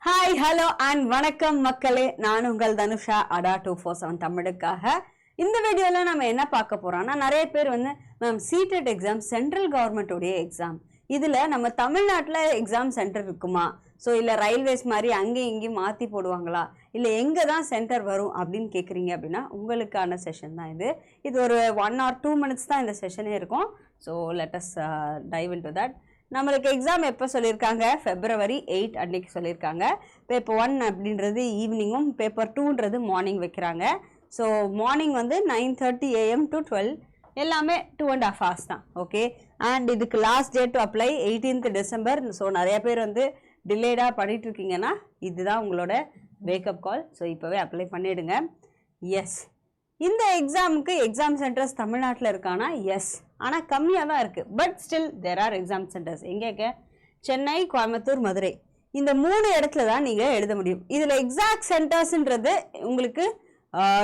Hi hello and வணக்கம் மக்களே, நான் உங்கள் தனுஷா அடா 247 தமிழுக்காக. இந்த வீடியோல நம்ம என்ன பார்க்க போறோம்னா, நிறைய பேர் வந்து மேம் சீடெட் எக்ஸாம் சென்ட்ரல் கவர்மெண்ட்டோடைய எக்ஸாம், இதுல நம்ம தமிழ்நாட்டில் எக்ஸாம் சென்டர் இருக்குமா, ஸோ இல்லை ரயில்வேஸ் மாதிரி அங்கேயும் இங்கேயும் மாற்றி போடுவாங்களா, இல்லை எங்கே தான் சென்டர் வரும் அப்படின்னு கேட்குறீங்க அப்படின்னா உங்களுக்கான செஷன் தான் இது. இது ஒரு 1 or 2 minutes தான் இந்த செஷனே இருக்கும். So let us dive into that. நம்மளுக்கு எக்ஸாம் எப்போ சொல்லியிருக்காங்க, February 8 அன்னைக்கு சொல்லியிருக்காங்க. பேப்பர் 1 அப்படின்றது ஈவினிங்கும், பேப்பர் 2ன்றது மார்னிங் வைக்கிறாங்க. ஸோ மார்னிங் வந்து 9:30 AM to 12, எல்லாமே 2.5 hours தான். ஓகே, அண்ட் இதுக்கு last date to apply 18th December. So நிறைய பேர் வந்து டிலேடாக பண்ணிட்டு இருக்கீங்கன்னா இதுதான் உங்களோட வேக்கப் கால். ஸோ இப்போவே அப்ளை பண்ணிவிடுங்க. எஸ், இந்த எக்ஸாமுக்கு எக்ஸாம் சென்டர்ஸ் தமிழ்நாட்டில் இருக்கானா? எஸ், ஆனால் கம்மியாக தான் இருக்குது. But still there are exam centres. எங்கேங்க? சென்னை, கோயம்புத்தூர், மதுரை, இந்த 3 இடத்துல தான் நீங்கள் எழுத முடியும். இதில் எக்ஸாக்ட் சென்டர்ஸ்ன்றது உங்களுக்கு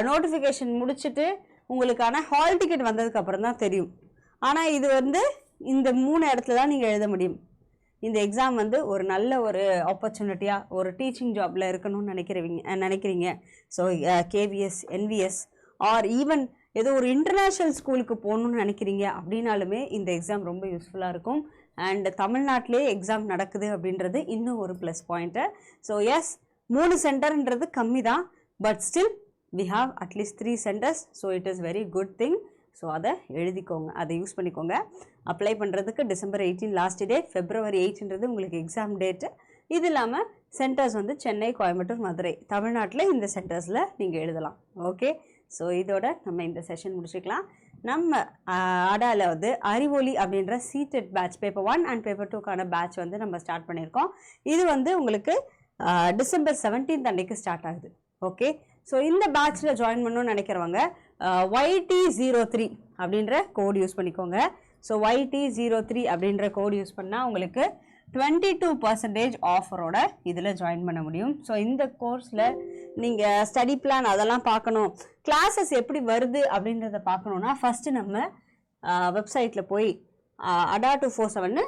நோட்டிஃபிகேஷன் முடிச்சுட்டு உங்களுக்கான ஹால் டிக்கெட் வந்ததுக்கு அப்புறம் தான் தெரியும். ஆனால் இது வந்து இந்த 3 இடத்துல தான் நீங்கள் எழுத முடியும். இந்த எக்ஸாம் வந்து ஒரு நல்ல ஒரு ஆப்பர்ச்சுனிட்டியாக ஒரு டீச்சிங் ஜாபில் இருக்கணும்னு நினைக்கிறீங்க. So KVS, NVS R even ஏதோ ஒரு இன்டர்நேஷ்னல் ஸ்கூலுக்கு போகணுன்னு நினைக்கிறீங்க அப்படின்னாலுமே இந்த எக்ஸாம் ரொம்ப யூஸ்ஃபுல்லாக இருக்கும். அண்ட் தமிழ்நாட்டிலே எக்ஸாம் நடக்குது அப்படின்றது இன்னும் ஒரு ப்ளஸ் பாயிண்ட்டு. ஸோ எஸ், 3 சென்டர்ன்றது கம்மி தான், but still we have at least 3 centres. So it is very good thing. So அதை எழுதிக்கோங்க, அதை யூஸ் பண்ணிக்கோங்க. அப்ளை பண்ணுறதுக்கு December 18 லாஸ்ட் டே, February 8ன்றது உங்களுக்கு எக்ஸாம் டேட்டு. இது இல்லாமல் சென்டர்ஸ் வந்து சென்னை, கோயம்புத்தூர், மதுரை, தமிழ்நாட்டில் இந்த சென்டர்ஸில் நீங்கள் எழுதலாம். ஓகே, ஸோ இதோட நம்ம இந்த செஷன் முடிச்சுக்கலாம். நம்ம அடாவில் வந்து அறிவொளி அப்படின்ற CTET batch paper 1 and paper 2க்கான பேட்ச் வந்து நம்ம ஸ்டார்ட் பண்ணியிருக்கோம். இது வந்து உங்களுக்கு December 17 அன்னைக்கு ஸ்டார்ட் ஆகுது. ஓகே, ஸோ இந்த பேட்சில் ஜாயின் பண்ணணும்னு நினைக்கிறவங்க YT03 அப்படின்ற கோட் யூஸ் பண்ணிக்கோங்க. ஸோ YT03 அப்படின்ற கோட் யூஸ் பண்ணால் உங்களுக்கு 22% ஆஃபரோட இதில் ஜாயின் பண்ண முடியும். ஸோ இந்த கோர்ஸில் நீங்கள் ஸ்டடி பிளான் அதெல்லாம் பார்க்கணும், கிளாஸஸ் எப்படி வருது அப்படின்றத பார்க்கணுன்னா ஃபஸ்ட்டு நம்ம வெப்சைட்டில் போய் அடா 247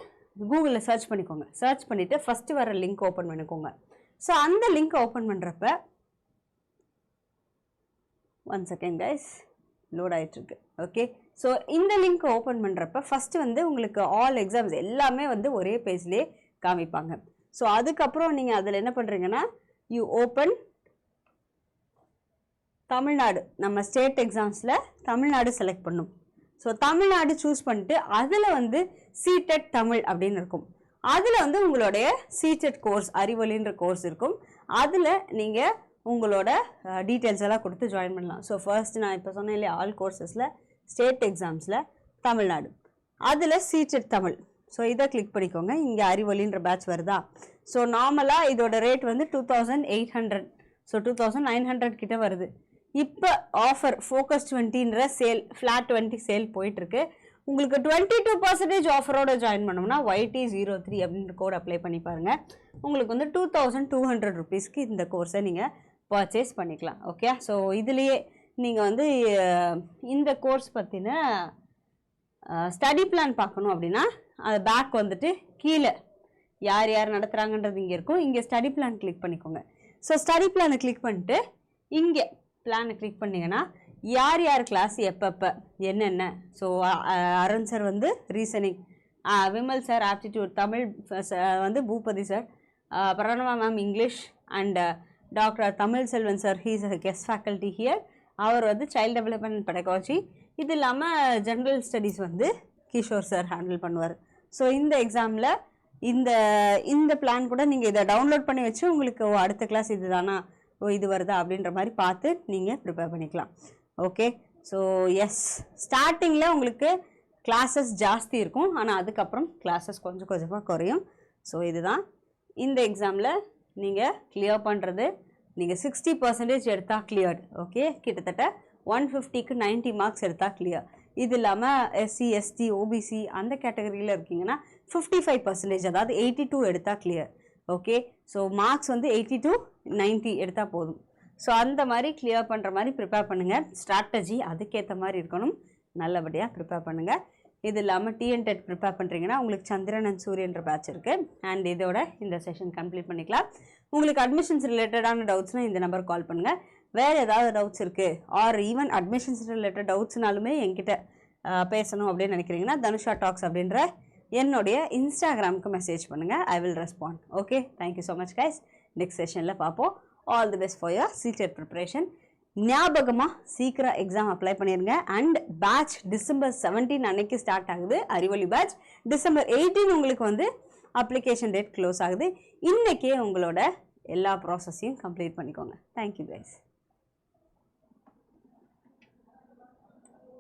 கூகுளில் சர்ச் பண்ணிக்கோங்க. சர்ச் பண்ணிவிட்டு ஃபஸ்ட்டு வர லிங்க் ஓப்பன் பண்ணிக்கோங்க. ஸோ அந்த லிங்க் ஓப்பன் பண்ணுறப்ப 1 second கைஸ், லோட் ஆகிட்டுருக்கு. ஓகே, ஸோ இந்த லிங்க் ஓப்பன் பண்ணுறப்ப ஃபஸ்ட்டு வந்து உங்களுக்கு ஆல் எக்ஸாம்ஸ் எல்லாமே வந்து ஒரே பேஜ்லேயே காமிப்பாங்க. ஸோ அதுக்கப்புறம் நீங்கள் அதில் என்ன பண்ணுறீங்கன்னா, யூ ஓப்பன் தமிழ்நாடு. நம்ம ஸ்டேட் எக்ஸாம்ஸில் தமிழ்நாடு செலக்ட் பண்ணும். ஸோ தமிழ்நாடு சூஸ் பண்ணிட்டு அதில் வந்து சீடெட் தமிழ் அப்படின்னு இருக்கும். அதில் வந்து உங்களுடைய சீடெட் கோர்ஸ் அறிவொளின்ற கோர்ஸ் இருக்கும். அதில் நீங்கள் உங்களோட டீட்டெயில்ஸ் எல்லாம் கொடுத்து ஜாயின் பண்ணலாம். ஸோ ஃபர்ஸ்ட் நான் இப்போ சொன்னேன் இல்லையா, ஆல் கோர்சஸில் ஸ்டேட் எக்ஸாம்ஸில் தமிழ்நாடு, அதில் சீடெட் தமிழ். ஸோ இதை கிளிக் பண்ணிக்கோங்க. இங்கே அறிவொளின்ற பேட்ச் வருதா? ஸோ நார்மலாக இதோட ரேட் வந்து 2800, ஸோ 2900 கிட்ட வருது. இப்போ ஆஃபர் ஃபோக்கஸ் 20ன்ற சேல், ஃப்ளாட் 20 சேல் போயிட்டுருக்கு. உங்களுக்கு 22% ஆஃபரோட ஜாயின் பண்ணோம்னா YT03 அப்படின்ற கோட் அப்ளை பண்ணி பாருங்கள். உங்களுக்கு வந்து 2200 rupeesக்கு இந்த கோர்ஸை நீங்கள் பர்ச்சேஸ் பண்ணிக்கலாம். ஓகே, ஸோ இதுலேயே நீங்கள் வந்து இந்த கோர்ஸ் பற்றின ஸ்டடி பிளான் பார்க்கணும் அப்படின்னா அது பேக் வந்துட்டு கீழே யார் யார் நடத்துகிறாங்கன்றது இங்கே இருக்கும். இங்கே ஸ்டடி பிளான் கிளிக் பண்ணிக்கோங்க. ஸோ ஸ்டடி பிளானை கிளிக் பண்ணிட்டு இங்கே பிளானை கிளிக் பண்ணிங்கன்னா யார் யார் கிளாஸ் எப்பப்போ என்னென்ன. ஸோ அருண் சார் வந்து reasoning, Vimal sir aptitude, Tamil வந்து Boopathi sir, Pranava ma'am English, and doctor Tamil Selvan sir, he's a guest faculty here. அவர் வந்து சைல்டு டெவலப்மெண்ட் பெடகாலஜி. இது இல்லாமல் ஜென்ரல் ஸ்டடீஸ் வந்து கிஷோர் சார் ஹேண்டில் பண்ணுவார். ஸோ இந்த எக்ஸாமில் இந்த பிளான் கூட நீங்கள் இதை டவுன்லோட் பண்ணி வச்சு உங்களுக்கு அடுத்த கிளாஸ் இது தானா, இது வருதா அப்படின்ற மாதிரி பார்த்து நீங்கள் ப்ரிப்பேர் பண்ணிக்கலாம். ஓகே, ஸோ எஸ், ஸ்டார்டிங்கில் உங்களுக்கு கிளாஸஸ் ஜாஸ்தி இருக்கும், ஆனால் அதுக்கப்புறம் கிளாஸஸ் கொஞ்சம் கொஞ்சமாக குறையும். ஸோ இதுதான் இந்த எக்ஸாமில் நீங்கள் கிளியர் பண்ணுறது. நீங்கள் 60% எடுத்தால் கிளியர்டு. ஓகே, கிட்டத்தட்ட 150க்கு 90 மார்க்ஸ் எடுத்தால் கிளியர். இது இல்லாமல் SC ST OBC அந்த கேட்டகரியில் இருக்கீங்கன்னா 55%, அதாவது 82 எடுத்தால் கிளியர். ஓகே, ஸோ மார்க்ஸ் வந்து 80 to 90 எடுத்தால் போதும். ஸோ அந்த மாதிரி கிளியர் பண்ணுற மாதிரி ப்ரிப்பேர் பண்ணுங்கள். ஸ்ட்ராட்டஜி அதுக்கேற்ற மாதிரி இருக்கணும். நல்லபடியாக ப்ரிப்பேர் பண்ணுங்கள். இது இல்லாமல் டிஎன்டெட் ப்ரிப்பேர் பண்ணுறீங்கன்னா உங்களுக்கு சந்திரன் அண்ட் சூரியன்ற பேட்ச் இருக்குது. அண்ட் இதோட இந்த செஷன் கம்ப்ளீட் பண்ணிக்கலாம். உங்களுக்கு அட்மிஷன்ஸ் ரிலேட்டடான டவுட்ஸ்னால் இந்த நம்பர் கால் பண்ணுங்கள். வேறு ஏதாவது டவுட்ஸ் இருக்குது ஆர் ஈவன் அட்மிஷன்ஸ் ரிலேட்டட் டவுட்ஸ்னாலுமே என்கிட்ட பேசணும் அப்படின்னு நினைக்கிறீங்கன்னா தனுஷா டாக்ஸ் அப்படின்ற என்னுடைய இன்ஸ்டாகிராமுக்கு மெசேஜ் பண்ணுங்கள். I will respond. Okay, thank you so much guys. Next செஷனில் பார்ப்போம். All the best for your secret preparation. ஞாபகமாக சீக்கிரம் எக்ஸாம் அப்ளை பண்ணிடுங்க. அண்ட் பேட்ச் டிசம்பர் 17 அன்னைக்கு ஸ்டார்ட் ஆகுது. அறிவொளி பேட்ச் டிசம்பர் 18 உங்களுக்கு வந்து அப்ளிகேஷன் டேட் க்ளோஸ் ஆகுது. இன்றைக்கே உங்களோட எல்லா ப்ராசஸையும் கம்ப்ளீட் பண்ணிக்கோங்க. Thank you guys.